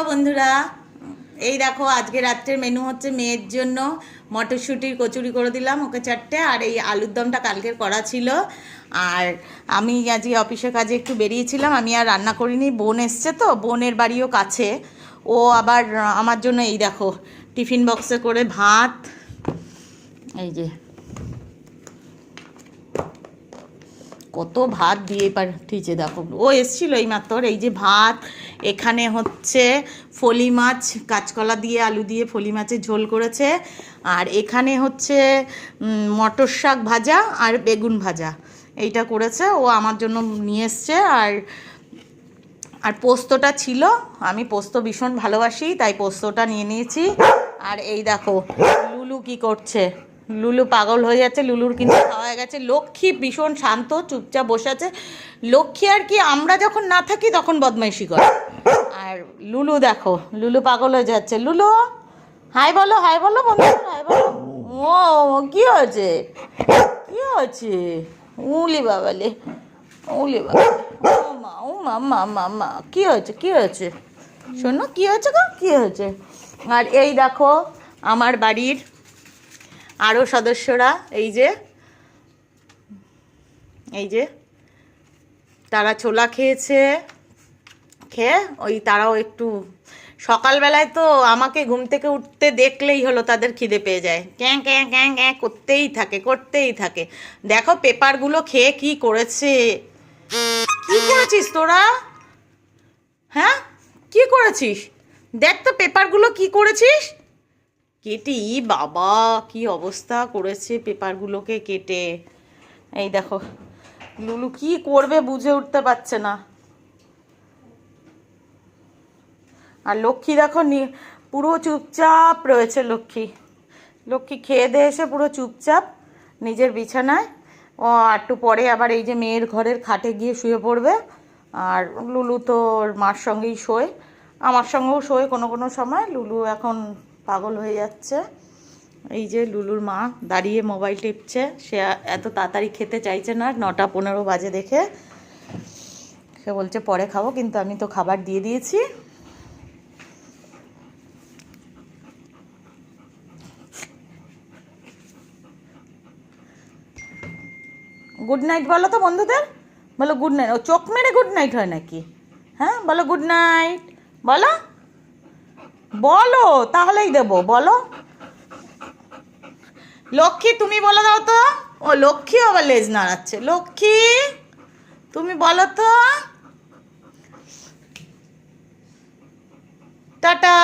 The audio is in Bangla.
বন্ধুরা, এই দেখো আজকে রাত্রের মেনু হচ্ছে মেয়ের জন্য মটরশুঁটির কচুরি করে দিলাম ওকে চারটে, আর এই আলুর দমটা কালকের করা ছিল। আর আমি আজকে অফিসের কাজে একটু বেরিয়েছিলাম, আমি আর রান্না করিনি। বোন এসছে তো, বোনের বাড়িও কাছে। ও আবার আমার জন্য এই দেখো টিফিন বক্সে করে ভাত, এই যে কত ভাত দিয়ে পাঠিয়েছে দেখো। ও এসছিল এই মাত্র। এই যে ভাত, এখানে হচ্ছে ফলি মাছ, কাঁচকলা দিয়ে আলু দিয়ে ফলি মাছের ঝোল করেছে। আর এখানে হচ্ছে মটর শাক ভাজা আর বেগুন ভাজা, এইটা করেছে। ও আমার জন্য নিয়ে এসছে। আর আর পোস্তটা ছিল, আমি পোস্ত ভীষণ ভালোবাসি, তাই পোস্তটা নিয়ে নিয়েছি। আর এই দেখো লুলু কি করছে, লুলু পাগল হয়ে যাচ্ছে। লুলুর কিন্তু খাওয়া হয়ে গেছে। লক্ষ্মী ভীষণ শান্ত, চুপচাপ বসে আছে। লক্ষ্মী আর কি, আমরা যখন না থাকি তখন বদমাইশি করে। আর লুলু দেখো, লুলু পাগল হয়ে যাচ্ছে। লুলু হাই বলো, হাই বলো বন্ধু, হাই বলো। ও কি হয়েছে, কি হয়েছে? উলি বাবালে, উলি বাবা, ও মা, ও মা, মা মা মা, কি হয়েছে, কি হয়েছে? শোনো কি হয়েছে গো, কি হয়েছে? আর এই দেখো আমার বাড়ির আরও সদস্যরা, এই যে এই যে তারা ছোলা খেয়েছে। খেয়ে ওই তারাও একটু সকালবেলায় তো আমাকে ঘুম থেকে উঠতে দেখলেই হলো তাদের খিদে পেয়ে যায়, ক্যাঁ ক্যাঁ ক্যাঁ ক্যাঁ করতেই থাকে, করতেই থাকে। দেখো পেপারগুলো খেয়ে কি করেছে। কি করেছিস তোরা? হ্যাঁ, কি করেছিস? দেখ তো পেপারগুলো কি করেছিস। কেটে বাবা কি অবস্থা করেছে পেপারগুলোকে কেটে। এই দেখো লুলু কি করবে বুঝে উঠতে পারছে না। আর লক্ষ্মী দেখো পুরো চুপচাপ রয়েছে। লক্ষ্মী লক্ষ্মী খেয়ে দিয়ে এসে পুরো চুপচাপ নিজের বিছানায়। ও একটু পরে আবার এই যে মেয়ের ঘরের খাটে গিয়ে শুয়ে পড়বে। আর লুলু তো ওর মার সঙ্গেই শোয়, আমার সঙ্গেও শোয় কোনো কোনো সময়। লুলু এখন পাগল হয়ে যাচ্ছে। এই যে লুলুর মা দাঁড়িয়ে মোবাইল টিপছে। সে এত তাড়াতাড়ি খেতে চাইছে না, 9:15 বাজে দেখে। সে বলছে পরে খাবো, কিন্তু আমি তো খাবার দিয়ে দিয়েছি। গুড নাইট বলো তো বন্ধুদের, বলো গুড নাইট। ও চোখ মেরে গুড নাইট হয় নাকি? হ্যাঁ বলো গুড নাইট, বলো বলো, তাহলেই দেবো। বলো লক্ষ্মী, তুমি বলে দাও তো। ও লক্ষ্মী আবার লেজ নাড়াচ্ছে। লক্ষ্মী তুমি বলো তো। টাটা।